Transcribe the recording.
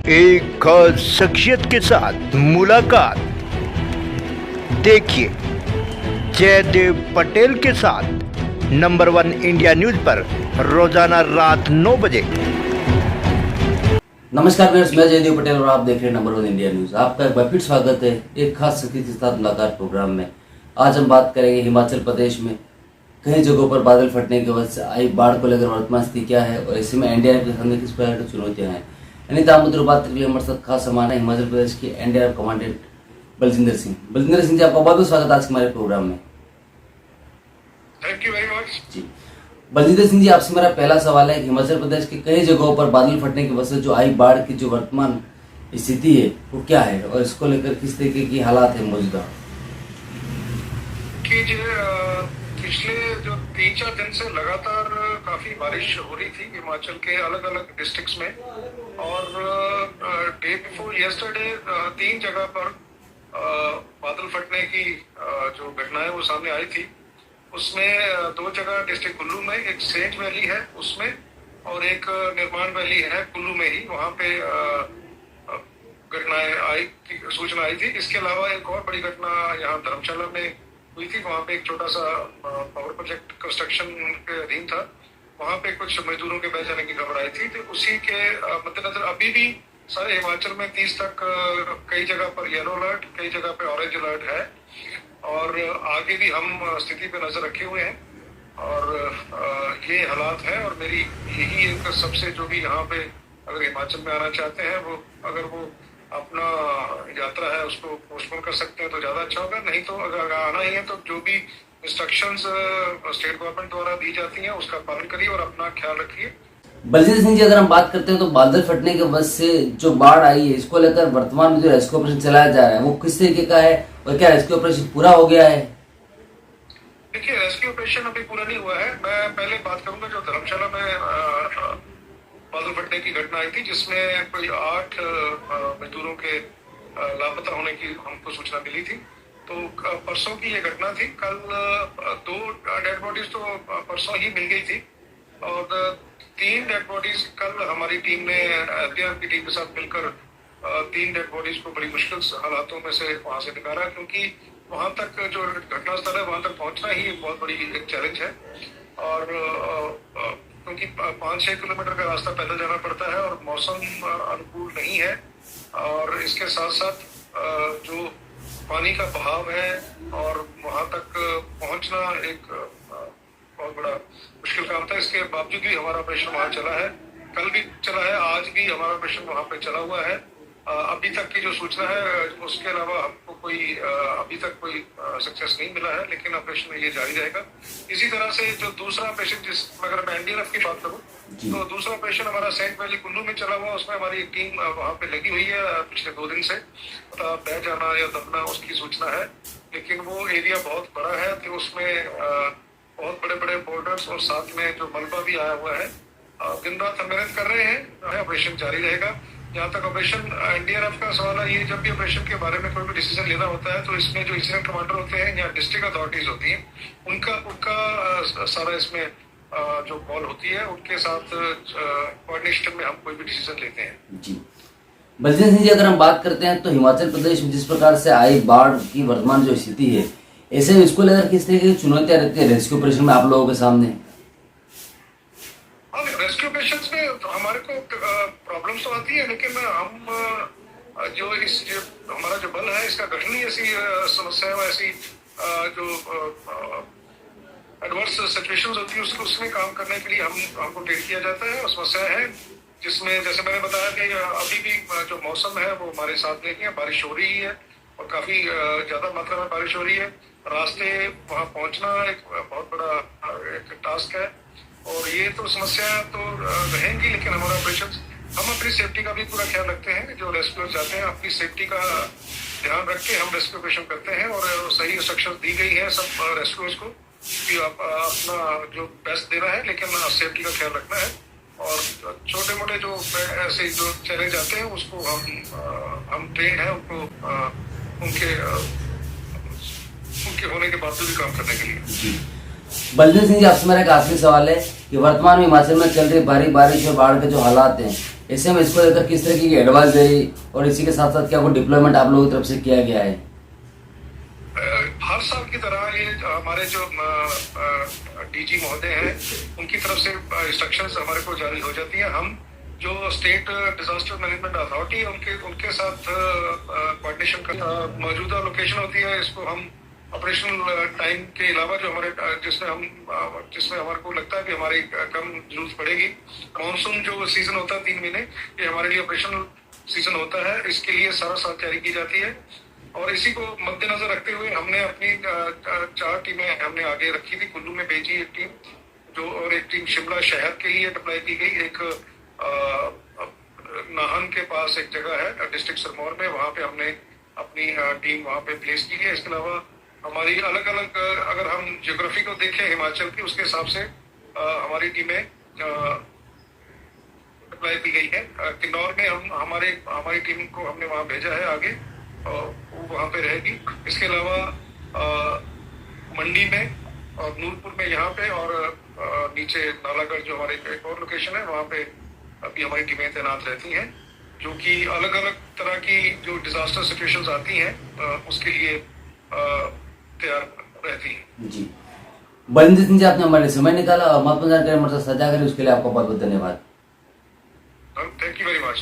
एक खास शख्सियत के साथ मुलाकात। देखिए जयदेव पटेल के साथ नंबर 1 इंडिया न्यूज पर रोजाना रात 9 बजे। नमस्कार व्यूअर्स, मैं जयदेव पटेल और आप देख रहे हैं नंबर 1 इंडिया न्यूज। आपका एक बार फिर स्वागत है एक खास शख्सियत के साथ मुलाकात प्रोग्राम में। आज हम बात करेंगे हिमाचल प्रदेश में कई जगहों पर बादल फटने की वजह से आई बाढ़ को लेकर वर्तमान स्थिति क्या है और ऐसे में एनडीआरएफ के सामने किस प्रकार की चुनौतियां हैं। यानी दामोदर बात के लिए हमारे साथ खास सामान है हिमाचल प्रदेश के एनडीआरएफ कमांडेंट बलजिंदर सिंह। बलजिंदर सिंह जी, आपका बहुत बहुत स्वागत आज के हमारे प्रोग्राम में। थैंक यू वेरी मच जी बलजिंदर सिंह जी, आपसे मेरा पहला सवाल है कि हिमाचल प्रदेश के कई जगहों पर बादल फटने की वजह से जो आई बाढ़ की जो वर्तमान स्थिति है वो क्या है और इसको लेकर किस तरीके की हालात है मौजूदा। कि पिछले जो 3-4 दिन से लगातार काफी बारिश हो रही थी हिमाचल के अलग अलग डिस्ट्रिक्ट्स में, और डे बिफोर यस्टरडे 3 जगह पर बादल फटने की जो घटना है वो सामने आई थी। उसमें 2 जगह डिस्ट्रिक्ट कुल्लू में, एक सेंट वैली है उसमें और एक निर्माण वैली है कुल्लू में ही, वहां पे घटनाएं आई थी, सूचना आई थी। इसके अलावा एक और बड़ी घटना यहाँ धर्मशाला में हुई थी। वहां पे एक छोटा सा पावर प्रोजेक्ट कंस्ट्रक्शन के अधीन था, वहां पे कुछ मजदूरों के बह जाने की खबर आई थी। तो उसी के मद्देनजर अभी भी सारे हिमाचल में 30 तक कई जगह पर येलो अलर्ट, कई जगह पे ऑरेंज अलर्ट है, और आगे भी हम स्थिति पे नजर रखे हुए हैं। और ये हालात है, और मेरी यही एक सबसे जो भी यहाँ पे अगर हिमाचल में आना चाहते हैं वो अगर वो अपना यात्रा है उसको पोस्टपोन कर सकते हैं तो ज्यादा अच्छा होगा। नहीं तो अगर आना ही है तो जो भी इंस्ट्रक्शंस स्टेट गवर्नमेंट द्वारा दी जाती हैं उसका पालन करिए और अपना ख्याल रखिए। बलजिंदर सिंह जी, अगर हम बात करते हैं तो बादल फटने के वजह से जो बाढ़ आई है इसको लेकर वर्तमान में जो रेस्क्यू ऑपरेशन चलाया जा रहा है वो किस तरीके का है और क्या रेस्क्यू ऑपरेशन पूरा हो गया है? देखिए, रेस्क्यू ऑपरेशन अभी पूरा नहीं हुआ है। मैं पहले बात करूंगा जो धर्मशाला में बादल फटने की घटना आई थी, जिसमें कोई 8 मजदूरों के लापता होने की हमको सूचना मिली थी। तो परसों की ये घटना थी। कल 2 डेड बॉडीज तो परसों ही मिल गई थी, और 3 डेड बॉडीज कल हमारी टीम ने एफडीआर की टीम के साथ मिलकर 3 डेड बॉडीज को बड़ी मुश्किल हालातों में से वहां से निकाला, क्योंकि वहां तक जो घटनास्थल है वहां तक पहुंचना ही एक बहुत बड़ी एक चैलेंज है। और क्योंकि 5-6 किलोमीटर का रास्ता पैदल जाना पड़ता है और मौसम अनुकूल नहीं है, और इसके साथ साथ जो पानी का बहाव है और वहां तक पहुंचना एक बहुत बड़ा मुश्किल काम था। इसके बावजूद भी हमारा ऑपरेशन वहां चला है, कल भी चला है, आज भी हमारा ऑपरेशन वहां पे चला हुआ है। अभी तक की जो सूचना है उसके अलावा हमको कोई अभी तक कोई सक्सेस नहीं मिला है, लेकिन ऑपरेशन ये जारी रहेगा। इसी तरह से जो दूसरा ऑपरेशन, जिस अगर मैं एनडीआरएफ की बात करूं तो दूसरा ऑपरेशन हमारा सेंट वैली कुल्लू में चला हुआ, उसमें हमारी एक टीम वहां पे लगी हुई है पिछले 2 दिन से। बह जाना या दबना उसकी सूचना है, लेकिन वो एरिया बहुत बड़ा है तो उसमें बहुत बड़े बड़े बोर्डर्स और साथ में जो मलबा भी आया हुआ है। दिन रात हम मेहनत कर रहे हैं, ऑपरेशन जारी रहेगा। जहाँ तक ऑपरेशन एनडीआरएफ का सवाल है, ये जब भी ऑपरेशन के बारे में कोई भी डिसीजन लेना होता है तो इसमें जो इंसिडेंट कमांडर होते हैं या डिस्ट्रिक्ट अथॉरिटीज होती हैं उनका सारा इसमें जो कॉल होती है उनके साथ कोऑर्डिनेशन में हम कोई भी डिसीजन लेते हैं। जी बलजिंदर सिंह जी, अगर हम बात करते हैं तो हिमाचल प्रदेश में जिस प्रकार से आई बाढ़ की वर्तमान जो स्थिति है, ऐसे में इसको लेकर किस तरीके की चुनौतियां रहती है रेस्क्यू ऑपरेशन में आप लोगों के सामने? रेस्क्यू ऑपरेशन में तो हमारे को प्रॉब्लम्स तो आती है, लेकिन हम जो हमारा जो बल है इसका गठन ही ऐसी समस्या है, ऐसी जो एडवर्स सिचुएशंस होती है उसमें काम करने के लिए हमको ट्रेन किया जाता है। और समस्या है जिसमें जैसे मैंने बताया कि अभी भी जो मौसम है वो हमारे साथ नहीं है, बारिश हो रही है और काफी ज्यादा मात्रा में बारिश हो रही है। रास्ते वहां पहुंचना एक बहुत बड़ा एक टास्क है, और ये तो समस्या तो रहेंगी, लेकिन हमारा ऑपरेशन हम अपनी सेफ्टी का भी पूरा ख्याल रखते हैं। जो रेस्क्यूअर्स जाते हैं अपनी सेफ्टी का ध्यान रख के हम रेस्क्यू ऑपरेशन करते हैं, और सही इंस्ट्रक्शन दी गई है सब रेस्क्यूअर्स को कि अपना जो बेस्ट देना है, लेकिन सेफ्टी का ख्याल रखना है। और छोटे मोटे जो ऐसे जो चैलेंज आते हैं उसको हम ट्रेन है उनको उनके होने के बावजूद भी काम करने के लिए। बलदेव सिंह जी, आपसे मेरा एक आखिरी सवाल है कि वर्तमान में हिमाचल में चल रही भारी बारिश और बाढ़ के जो हालात हैं, ऐसे में इसको लेकर किस तरीके की एडवाइजरी और इसी के साथ साथ क्या कोई डिप्लॉयमेंट आप लोगों की तरफ से किया गया है? हर साल की तरह ये हमारे जो डीजी महोदय हैं उनकी तरफ से इंस्ट्रक्शंस हमारे को जारी हो जाती हैं। हम जो स्टेट डिजास्टर मैनेजमेंट अथॉरिटी उनके साथ कोऑर्डिनेशन का मौजूदा लोकेशन होती है, इसको हम ऑपरेशनल टाइम के अलावा जो हमारे जिसमें हमारे को लगता है कि हमारी कम जरूरत पड़ेगी, मानसून जो सीजन होता है 3 महीने, ये हमारे लिए ऑपरेशनल सीजन होता है, इसके लिए सारा साथ तैयारी की जाती है। और इसी को मद्देनजर रखते हुए हमने अपनी 4 टीमें हमने आगे रखी थी। कुल्लू में भेजी एक टीम जो, और एक टीम शिमला शहर के लिए अप्लाई की गई। एक नाहन के पास एक जगह है डिस्ट्रिक्ट सिरमौर में, वहाँ पे हमने अपनी टीम वहाँ पे प्लेस की है। इसके अलावा हमारी अलग अलग, अगर हम ज्योग्राफी को देखें हिमाचल की, उसके हिसाब से हमारी टीमें अप्लाई की गई है। किन्नौर में हमारी टीम को हमने वहाँ भेजा है आगे, और वो वहाँ पे रहेगी। इसके अलावा मंडी में और नूरपुर में यहाँ पे, और नीचे नालागढ़ जो हमारे एक और लोकेशन है, वहाँ पे अभी हमारी टीमें तैनात रहती हैं, जो कि अलग अलग तरह की जो डिजास्टर सिचुएशंस आती हैं उसके लिए तैयार रहती हैं। जी, बलदेव सिंह जी, आपने हमारे लिए समय निकाला और महत्वपूर्ण जानकारी हमारे साथ साझा करी, उसके लिए आपका बहुत बहुत धन्यवाद। Thank you very much.